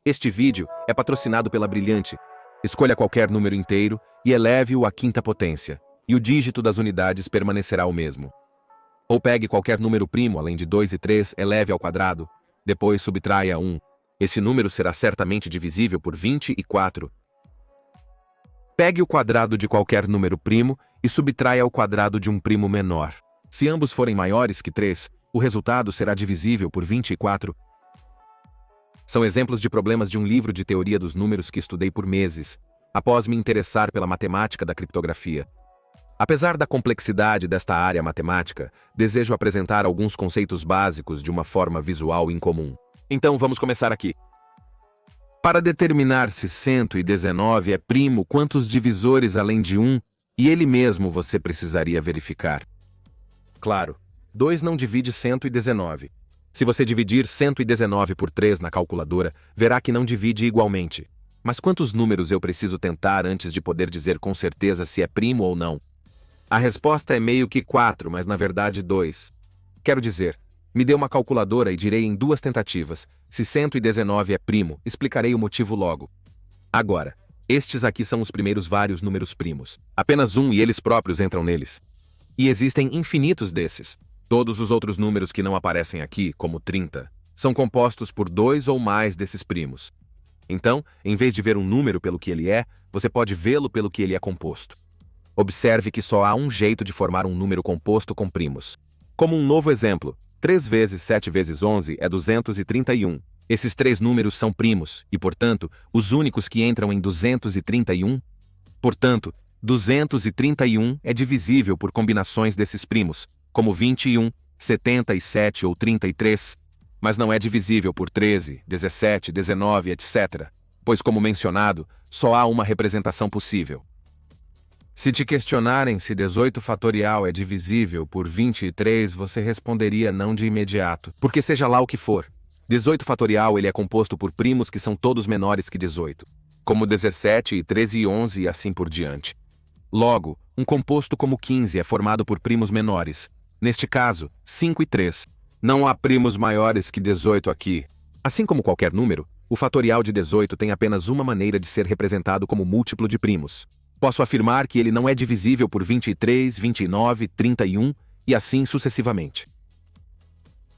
Este vídeo é patrocinado pela Brilhante. Escolha qualquer número inteiro e eleve-o à quinta potência, e o dígito das unidades permanecerá o mesmo. Ou pegue qualquer número primo além de 2 e 3, eleve ao quadrado, depois subtraia 1. Esse número será certamente divisível por 24. Pegue o quadrado de qualquer número primo e subtraia ao quadrado de um primo menor. Se ambos forem maiores que 3, o resultado será divisível por 24. São exemplos de problemas de um livro de teoria dos números que estudei por meses, após me interessar pela matemática da criptografia. Apesar da complexidade desta área matemática, desejo apresentar alguns conceitos básicos de uma forma visual incomum. Então vamos começar aqui. Para determinar se 119 é primo, quantos divisores além de 1 e ele mesmo você precisaria verificar? Claro, 2 não divide 119. Se você dividir 119 por 3 na calculadora, verá que não divide igualmente. Mas quantos números eu preciso tentar antes de poder dizer com certeza se é primo ou não? A resposta é meio que 4, mas na verdade 2. Quero dizer, me dê uma calculadora e direi em 2 tentativas, se 119 é primo, explicarei o motivo logo. Agora, estes aqui são os primeiros vários números primos. Apenas um e eles próprios entram neles. E existem infinitos desses. Todos os outros números que não aparecem aqui, como 30, são compostos por 2 ou mais desses primos. Então, em vez de ver um número pelo que ele é, você pode vê-lo pelo que ele é composto. Observe que só há um jeito de formar um número composto com primos. Como um novo exemplo, 3 vezes 7 vezes 11 é 231. Esses 3 números são primos, e, portanto, os únicos que entram em 231. Portanto, 231 é divisível por combinações desses primos, como 21, 77 ou 33, mas não é divisível por 13, 17, 19, etc., pois, como mencionado, só há uma representação possível. Se te questionarem se 18 fatorial é divisível por 23, você responderia não de imediato, porque seja lá o que for, 18 fatorial ele é composto por primos que são todos menores que 18, como 17 e 13 e 11 e assim por diante. Logo, um composto como 15 é formado por primos menores, neste caso, 5 e 3. Não há primos maiores que 18 aqui. Assim como qualquer número, o fatorial de 18 tem apenas uma maneira de ser representado como múltiplo de primos. Posso afirmar que ele não é divisível por 23, 29, 31 e assim sucessivamente.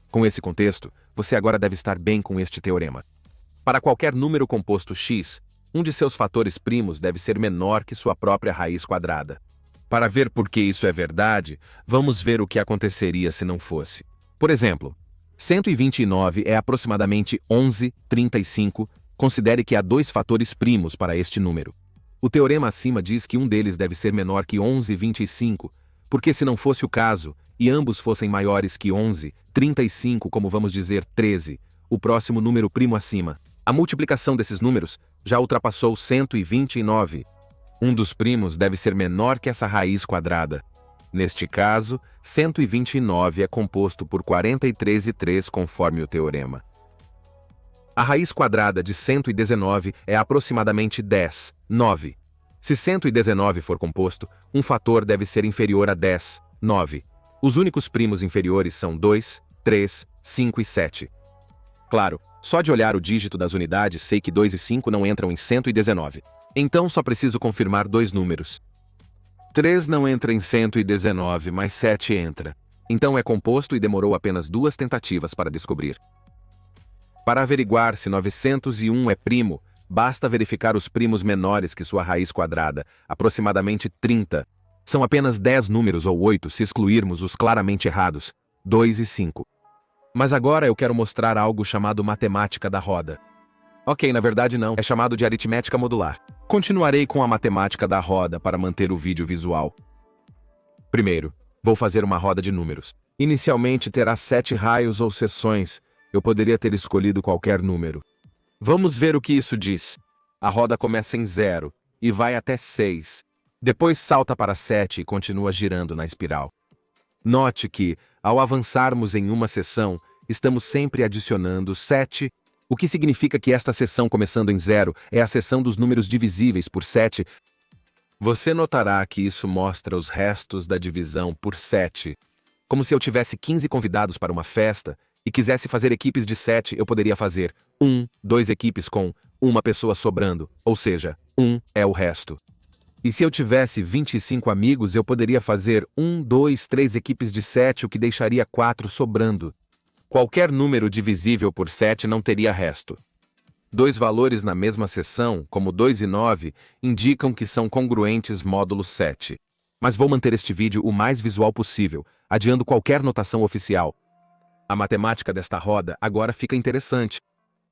Com esse contexto, você agora deve estar bem com este teorema. Para qualquer número composto x, um de seus fatores primos deve ser menor que sua própria raiz quadrada. Para ver por que isso é verdade, vamos ver o que aconteceria se não fosse. Por exemplo, 129 é aproximadamente 11,35. Considere que há 2 fatores primos para este número. O teorema acima diz que um deles deve ser menor que 11,25, porque se não fosse o caso, e ambos fossem maiores que 11,35, como vamos dizer 13, o próximo número primo acima, a multiplicação desses números já ultrapassou 129. Um dos primos deve ser menor que essa raiz quadrada. Neste caso, 129 é composto por 43 e 3 conforme o teorema. A raiz quadrada de 119 é aproximadamente 10, 9. Se 119 for composto, um fator deve ser inferior a 10, 9. Os únicos primos inferiores são 2, 3, 5 e 7. Claro, só de olhar o dígito das unidades sei que 2 e 5 não entram em 119. Então só preciso confirmar 2 números. 3 não entra em 119, mas 7 entra. Então é composto e demorou apenas 2 tentativas para descobrir. Para averiguar se 901 é primo, basta verificar os primos menores que sua raiz quadrada, aproximadamente 30. São apenas 10 números ou 8 se excluirmos os claramente errados, 2 e 5. Mas agora eu quero mostrar algo chamado matemática da roda. Ok, na verdade não, é chamado de aritmética modular. Continuarei com a matemática da roda para manter o vídeo visual. Primeiro, vou fazer uma roda de números. Inicialmente terá 7 raios ou seções. Eu poderia ter escolhido qualquer número. Vamos ver o que isso diz. A roda começa em 0 e vai até 6. Depois salta para 7 e continua girando na espiral. Note que, ao avançarmos em uma seção, estamos sempre adicionando 7, o que significa que esta seção começando em 0 é a seção dos números divisíveis por 7. Você notará que isso mostra os restos da divisão por 7. Como se eu tivesse 15 convidados para uma festa e quisesse fazer equipes de 7, eu poderia fazer 1, 2 equipes com uma pessoa sobrando, ou seja, 1 é o resto. E se eu tivesse 25 amigos, eu poderia fazer 1, 2, 3 equipes de 7, o que deixaria 4 sobrando. Qualquer número divisível por 7 não teria resto. Dois valores na mesma seção, como 2 e 9, indicam que são congruentes módulo 7. Mas vou manter este vídeo o mais visual possível, adiando qualquer notação oficial. A matemática desta roda agora fica interessante.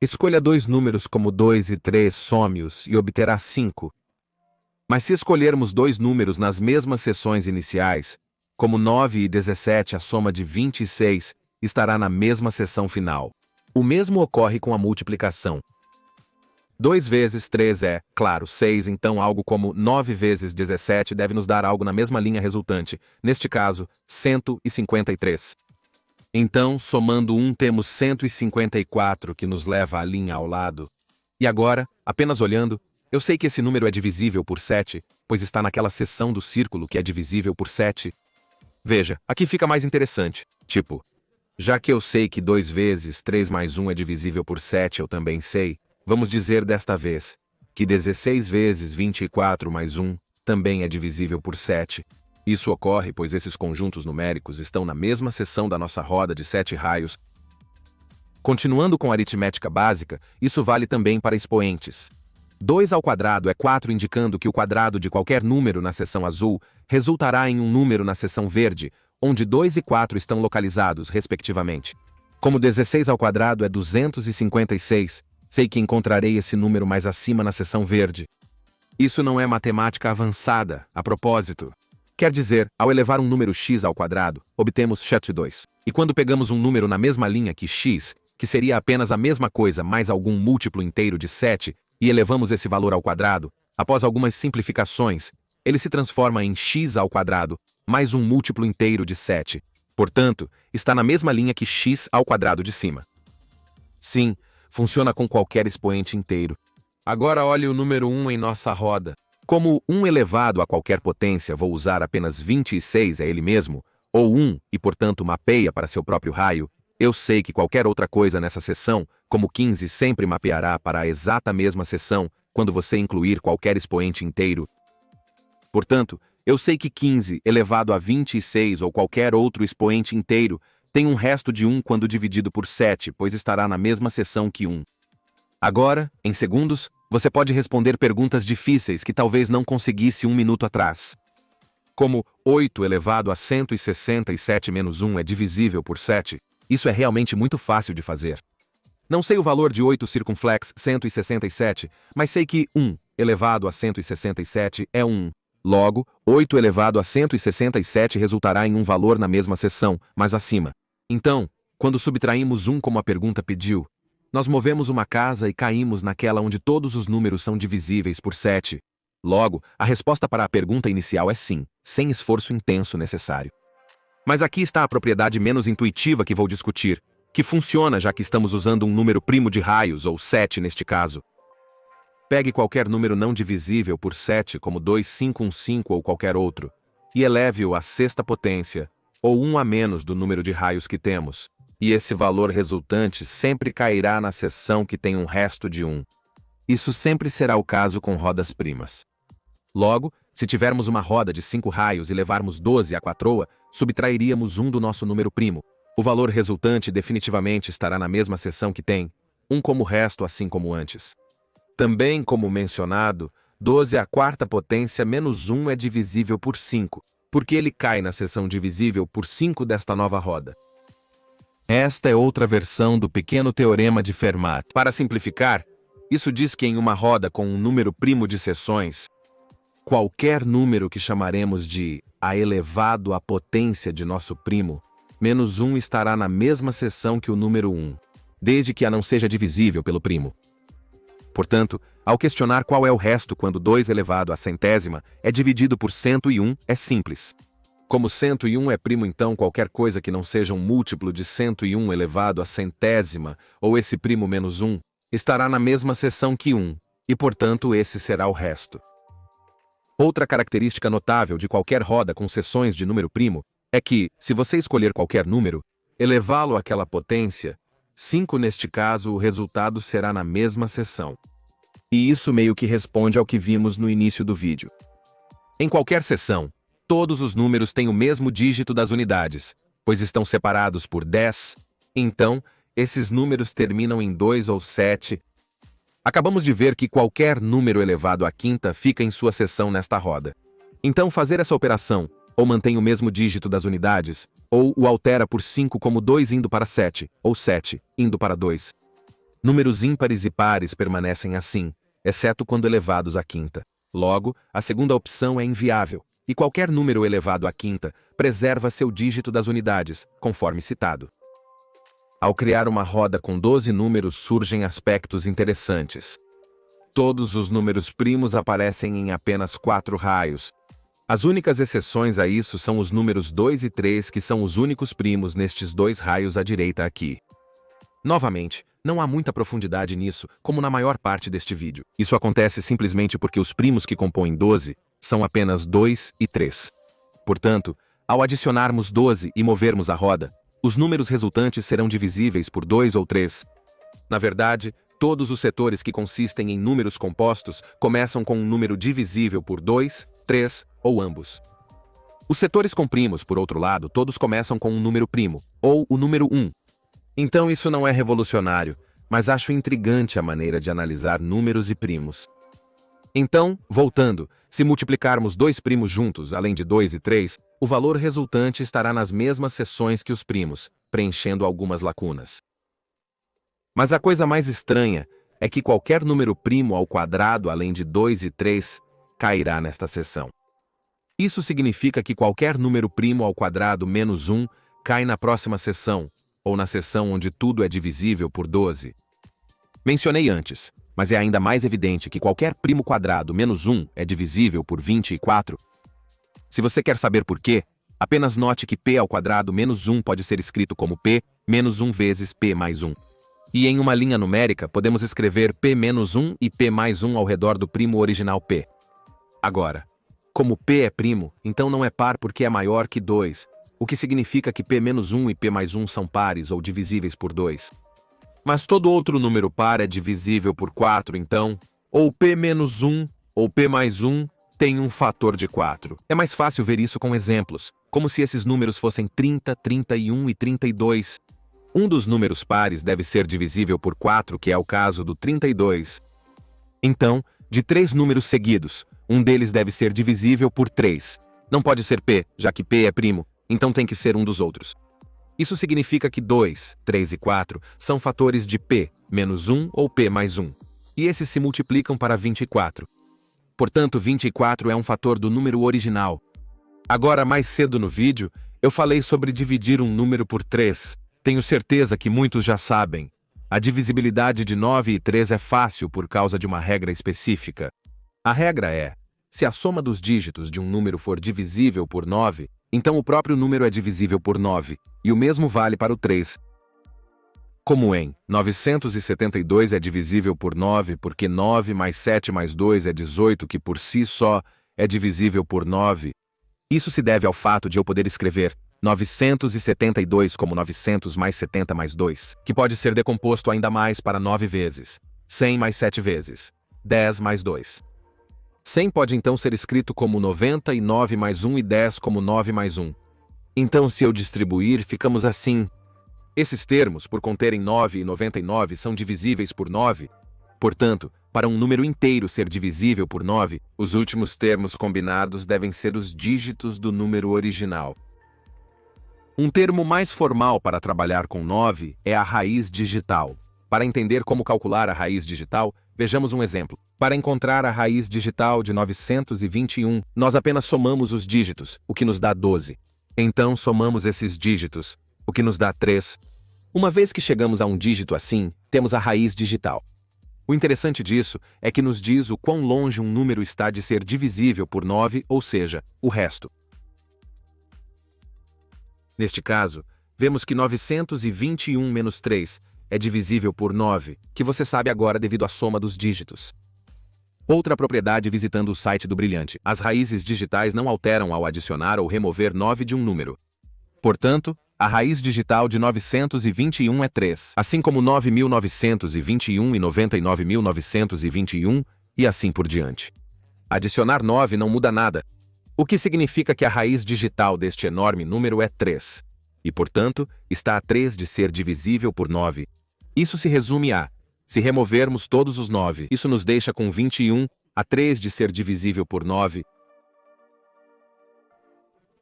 Escolha dois números como 2 e 3 some-os e obterá 5. Mas se escolhermos dois números nas mesmas seções iniciais, como 9 e 17, a soma de 26 estará na mesma seção final. O mesmo ocorre com a multiplicação. 2 vezes 3 é, claro, 6, então algo como 9 vezes 17 deve nos dar algo na mesma linha resultante, neste caso, 153. Então, somando 1 temos 154 que nos leva à linha ao lado. E agora, apenas olhando, eu sei que esse número é divisível por 7, pois está naquela seção do círculo que é divisível por 7. Veja, aqui fica mais interessante. Tipo, já que eu sei que 2 vezes 3 mais 1 é divisível por 7, eu também sei, vamos dizer desta vez, que 16 vezes 24 mais 1 também é divisível por 7. Isso ocorre pois esses conjuntos numéricos estão na mesma seção da nossa roda de 7 raios. Continuando com a aritmética básica, isso vale também para expoentes. 2 ao quadrado é 4, indicando que o quadrado de qualquer número na seção azul resultará em um número na seção verde, onde 2 e 4 estão localizados, respectivamente. Como 16 ao quadrado é 256, sei que encontrarei esse número mais acima na seção verde. Isso não é matemática avançada, a propósito. Quer dizer, ao elevar um número x ao quadrado, obtemos x2. E quando pegamos um número na mesma linha que x, que seria apenas a mesma coisa mais algum múltiplo inteiro de 7, e elevamos esse valor ao quadrado, após algumas simplificações, ele se transforma em x ao quadrado, mais um múltiplo inteiro de 7. Portanto, está na mesma linha que x ao quadrado de cima. Sim, funciona com qualquer expoente inteiro. Agora olhe o número 1 em nossa roda. Como 1 elevado a qualquer potência, vou usar apenas 26 a ele mesmo, ou 1, e portanto mapeia para seu próprio raio, eu sei que qualquer outra coisa nessa seção, como 15, sempre mapeará para a exata mesma seção, quando você incluir qualquer expoente inteiro. Portanto, eu sei que 15 elevado a 26 ou qualquer outro expoente inteiro tem um resto de 1 quando dividido por 7, pois estará na mesma seção que 1. Agora, em segundos, você pode responder perguntas difíceis que talvez não conseguisse um minuto atrás. Como 8 elevado a 167 menos 1 é divisível por 7, isso é realmente muito fácil de fazer. Não sei o valor de 8 circunflex 167, mas sei que 1 elevado a 167 é 1. Logo, 8 elevado a 167 resultará em um valor na mesma seção, mas acima. Então, quando subtraímos 1 como a pergunta pediu, nós movemos uma casa e caímos naquela onde todos os números são divisíveis por 7. Logo, a resposta para a pergunta inicial é sim, sem esforço intenso necessário. Mas aqui está a propriedade menos intuitiva que vou discutir, que funciona já que estamos usando um número primo de raios, ou 7 neste caso. Pegue qualquer número não divisível por 7, como 2515 ou qualquer outro, e eleve-o à sexta potência, ou 1 a menos do número de raios que temos, e esse valor resultante sempre cairá na seção que tem um resto de 1. Isso sempre será o caso com rodas primas. Logo, se tivermos uma roda de 5 raios e levarmos 12 à quatroa, subtrairíamos 1 do nosso número primo. O valor resultante definitivamente estará na mesma seção que tem 1 como resto, assim como antes. Também, como mencionado, 12 à quarta potência menos 1 é divisível por 5, porque ele cai na seção divisível por 5 desta nova roda. Esta é outra versão do pequeno teorema de Fermat. Para simplificar, isso diz que em uma roda com um número primo de seções, qualquer número que chamaremos de a elevado à potência de nosso primo, menos 1 estará na mesma seção que o número 1, desde que a não seja divisível pelo primo. Portanto, ao questionar qual é o resto quando 2 elevado à centésima é dividido por 101, é simples. Como 101 é primo, então qualquer coisa que não seja um múltiplo de 101 elevado à centésima, ou esse primo menos 1, estará na mesma seção que 1, e portanto esse será o resto. Outra característica notável de qualquer roda com seções de número primo é que, se você escolher qualquer número, elevá-lo àquela potência, 5 neste caso o resultado será na mesma seção. E isso meio que responde ao que vimos no início do vídeo. Em qualquer seção, todos os números têm o mesmo dígito das unidades, pois estão separados por 10, então, esses números terminam em 2 ou 7. Acabamos de ver que qualquer número elevado à quinta fica em sua seção nesta roda. Então, fazer essa operação, ou mantém o mesmo dígito das unidades, ou o altera por 5 como 2 indo para 7, ou 7 indo para 2. Números ímpares e pares permanecem assim, exceto quando elevados à quinta. Logo, a segunda opção é inviável, e qualquer número elevado à quinta preserva seu dígito das unidades, conforme citado. Ao criar uma roda com 12 números surgem aspectos interessantes. Todos os números primos aparecem em apenas 4 raios. As únicas exceções a isso são os números 2 e 3, que são os únicos primos nestes 2 raios à direita aqui. Novamente, não há muita profundidade nisso, como na maior parte deste vídeo. Isso acontece simplesmente porque os primos que compõem 12 são apenas 2 e 3. Portanto, ao adicionarmos 12 e movermos a roda, os números resultantes serão divisíveis por 2 ou 3. Na verdade, todos os setores que consistem em números compostos começam com um número divisível por 2, 3 ou ambos. Os setores com primos, por outro lado, todos começam com um número primo, ou o número 1. Então isso não é revolucionário, mas acho intrigante a maneira de analisar números e primos. Então, voltando, se multiplicarmos 2 primos juntos, além de 2 e 3, o valor resultante estará nas mesmas seções que os primos, preenchendo algumas lacunas. Mas a coisa mais estranha é que qualquer número primo ao quadrado além de 2 e 3 cairá nesta seção. Isso significa que qualquer número primo ao quadrado menos 1 cai na próxima seção, ou na seção onde tudo é divisível por 12. Mencionei antes, mas é ainda mais evidente que qualquer primo quadrado menos 1 é divisível por 24. Se você quer saber por quê, apenas note que p ao quadrado menos 1 pode ser escrito como p menos 1 vezes p mais 1. E em uma linha numérica, podemos escrever p menos 1 e p mais 1 ao redor do primo original p. Agora, como p é primo, então não é par porque é maior que 2, o que significa que p menos 1 e p mais 1 são pares ou divisíveis por 2. Mas todo outro número par é divisível por 4, então, ou p menos 1 ou p mais 1 tem um fator de 4. É mais fácil ver isso com exemplos, como se esses números fossem 30, 31 e 32. Um dos números pares deve ser divisível por 4, que é o caso do 32. Então, de 3 números seguidos, um deles deve ser divisível por 3. Não pode ser p, já que p é primo, então tem que ser um dos outros. Isso significa que 2, 3 e 4 são fatores de p menos 1 ou p mais 1. E esses se multiplicam para 24. Portanto, 24 é um fator do número original. Agora, mais cedo no vídeo, eu falei sobre dividir um número por 3. Tenho certeza que muitos já sabem. A divisibilidade de 9 e 3 é fácil por causa de uma regra específica. A regra é: se a soma dos dígitos de um número for divisível por 9, então o próprio número é divisível por 9, e o mesmo vale para o 3. Como em 972 é divisível por 9 porque 9 mais 7 mais 2 é 18, que por si só é divisível por 9. Isso se deve ao fato de eu poder escrever 972 como 900 mais 70 mais 2, que pode ser decomposto ainda mais para 9 vezes, 100 mais 7 vezes, 10 mais 2. 100 pode então ser escrito como 99 mais 1 e 10 como 9 mais 1. Então, se eu distribuir, ficamos assim. Esses termos, por conterem 9 e 99, são divisíveis por 9. Portanto, para um número inteiro ser divisível por 9, os últimos termos combinados devem ser os dígitos do número original. Um termo mais formal para trabalhar com 9 é a raiz digital. Para entender como calcular a raiz digital, vejamos um exemplo. Para encontrar a raiz digital de 921, nós apenas somamos os dígitos, o que nos dá 12. Então, somamos esses dígitos, o que nos dá 3. Uma vez que chegamos a um dígito assim, temos a raiz digital. O interessante disso é que nos diz o quão longe um número está de ser divisível por 9, ou seja, o resto. Neste caso, vemos que 921 menos 3 é divisível por 9, que você sabe agora devido à soma dos dígitos. Outra propriedade visitando o site do Brilhante: as raízes digitais não alteram ao adicionar ou remover 9 de um número. Portanto, A raiz digital de 921 é 3, assim como 9.921 e 99.921 e assim por diante. Adicionar 9 não muda nada, o que significa que a raiz digital deste enorme número é 3, e, portanto, está a 3 de ser divisível por 9. Isso se resume a: se removermos todos os 9, isso nos deixa com 21, a 3 de ser divisível por 9.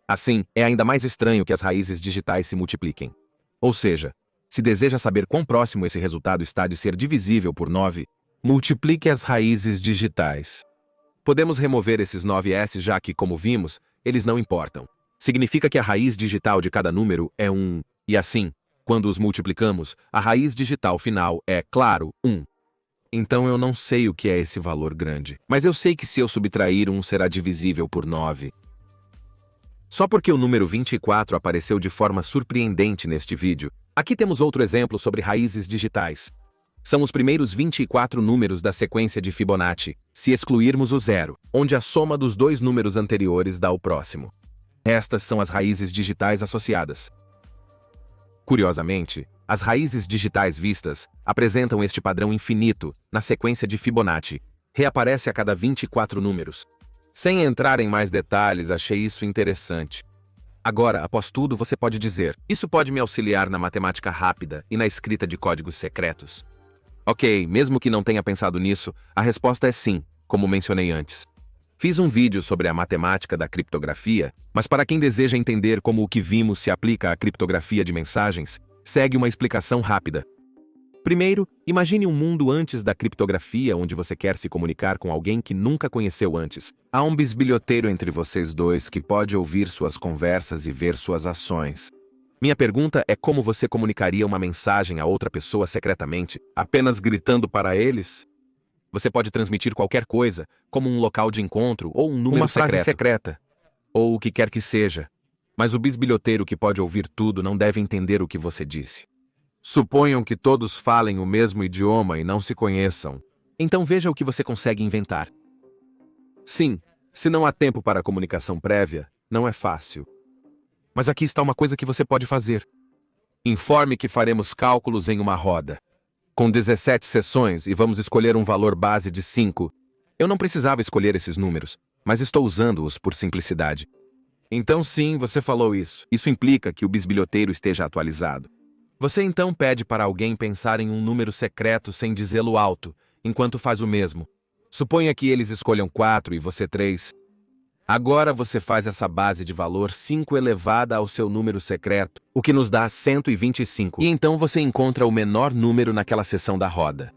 Assim, é ainda mais estranho que as raízes digitais se multipliquem. Ou seja, se deseja saber quão próximo esse resultado está de ser divisível por 9, multiplique as raízes digitais. Podemos remover esses 9s já que, como vimos, eles não importam. Significa que a raiz digital de cada número é 1, e assim, quando os multiplicamos, a raiz digital final é, claro, 1. Então eu não sei o que é esse valor grande, mas eu sei que se eu subtrair 1 será divisível por 9. Só porque o número 24 apareceu de forma surpreendente neste vídeo, aqui temos outro exemplo sobre raízes digitais. São os primeiros 24 números da sequência de Fibonacci, se excluirmos o zero, onde a soma dos dois números anteriores dá o próximo. Estas são as raízes digitais associadas. Curiosamente, as raízes digitais vistas apresentam este padrão infinito na sequência de Fibonacci. Reaparece a cada 24 números. Sem entrar em mais detalhes, achei isso interessante. Agora, após tudo, você pode dizer: isso pode me auxiliar na matemática rápida e na escrita de códigos secretos? Ok, mesmo que não tenha pensado nisso, a resposta é sim, como mencionei antes. Fiz um vídeo sobre a matemática da criptografia, mas para quem deseja entender como o que vimos se aplica à criptografia de mensagens, segue uma explicação rápida. Primeiro, imagine um mundo antes da criptografia onde você quer se comunicar com alguém que nunca conheceu antes. Há um bisbilhoteiro entre vocês dois que pode ouvir suas conversas e ver suas ações. Minha pergunta é como você comunicaria uma mensagem a outra pessoa secretamente, apenas gritando para eles? Você pode transmitir qualquer coisa, como um local de encontro ou um número secreto. Uma frase secreta, ou o que quer que seja. Mas o bisbilhoteiro que pode ouvir tudo não deve entender o que você disse. Suponham que todos falem o mesmo idioma e não se conheçam. Então veja o que você consegue inventar. Sim, se não há tempo para a comunicação prévia, não é fácil. Mas aqui está uma coisa que você pode fazer. Informe que faremos cálculos em uma roda. Com 17 seções e vamos escolher um valor base de 5. Eu não precisava escolher esses números, mas estou usando-os por simplicidade. Então sim, você falou isso. Isso implica que o bisbilhoteiro esteja atualizado. Você então pede para alguém pensar em um número secreto sem dizê-lo alto, enquanto faz o mesmo. Suponha que eles escolham 4 e você 3. Agora você faz essa base de valor 5 elevada ao seu número secreto, o que nos dá 125. E então você encontra o menor número naquela seção da roda.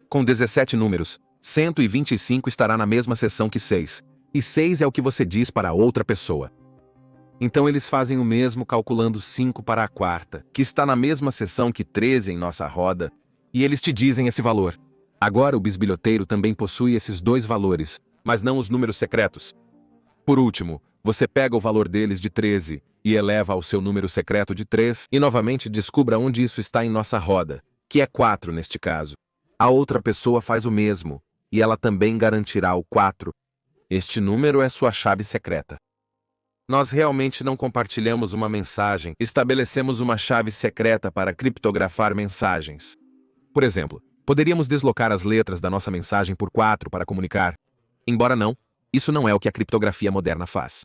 Com 17 números, 125 estará na mesma seção que 6. E 6 é o que você diz para a outra pessoa. Então eles fazem o mesmo calculando 5 para a quarta, que está na mesma seção que 13 em nossa roda, e eles te dizem esse valor. Agora o bisbilhoteiro também possui esses dois valores, mas não os números secretos. Por último, você pega o valor deles de 13 e eleva ao seu número secreto de 3 e novamente descubra onde isso está em nossa roda, que é 4 neste caso. A outra pessoa faz o mesmo, e ela também garantirá o 4. Este número é sua chave secreta. Nós realmente não compartilhamos uma mensagem, estabelecemos uma chave secreta para criptografar mensagens. Por exemplo, poderíamos deslocar as letras da nossa mensagem por 4 para comunicar. Embora não, isso não é o que a criptografia moderna faz.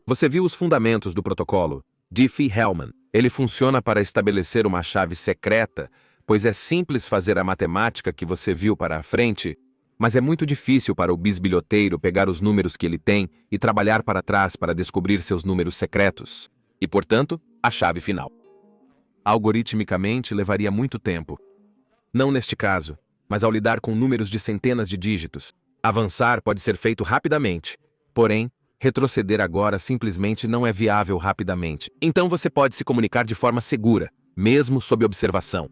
Você viu os fundamentos do protocolo Diffie-Hellman. Ele funciona para estabelecer uma chave secreta, pois é simples fazer a matemática que você viu para a frente, mas é muito difícil para o bisbilhoteiro pegar os números que ele tem e trabalhar para trás para descobrir seus números secretos. E, portanto, a chave final. Algoritmicamente levaria muito tempo. Não neste caso, mas ao lidar com números de centenas de dígitos. Avançar pode ser feito rapidamente, porém, retroceder agora simplesmente não é viável rapidamente. Então você pode se comunicar de forma segura, mesmo sob observação.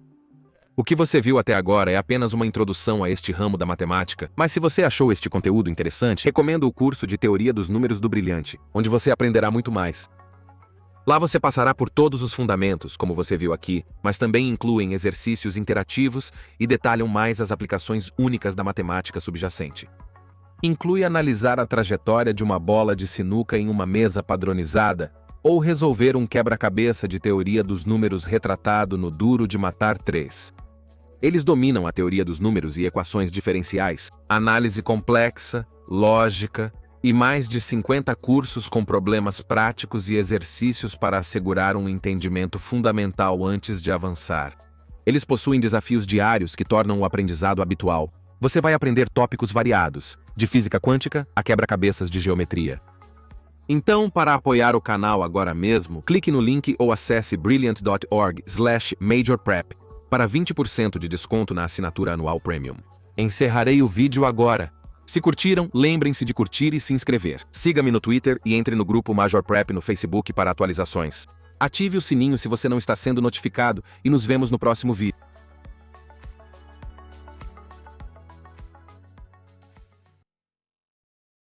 O que você viu até agora é apenas uma introdução a este ramo da matemática, mas se você achou este conteúdo interessante, recomendo o curso de Teoria dos Números do Brilhante, onde você aprenderá muito mais. Lá você passará por todos os fundamentos, como você viu aqui, mas também incluem exercícios interativos e detalham mais as aplicações únicas da matemática subjacente. Inclui analisar a trajetória de uma bola de sinuca em uma mesa padronizada, ou resolver um quebra-cabeça de teoria dos números retratado no Duro de Matar 3. Eles dominam a teoria dos números e equações diferenciais, análise complexa, lógica e mais de 50 cursos com problemas práticos e exercícios para assegurar um entendimento fundamental antes de avançar. Eles possuem desafios diários que tornam o aprendizado habitual. Você vai aprender tópicos variados, de física quântica a quebra-cabeças de geometria. Então, para apoiar o canal agora mesmo, clique no link ou acesse brilliant.org/majorprep para 20% de desconto na assinatura anual Premium. Encerrarei o vídeo agora. Se curtiram, lembrem-se de curtir e se inscrever. Siga-me no Twitter e entre no grupo Major Prep no Facebook para atualizações. Ative o sininho se você não está sendo notificado e nos vemos no próximo vídeo.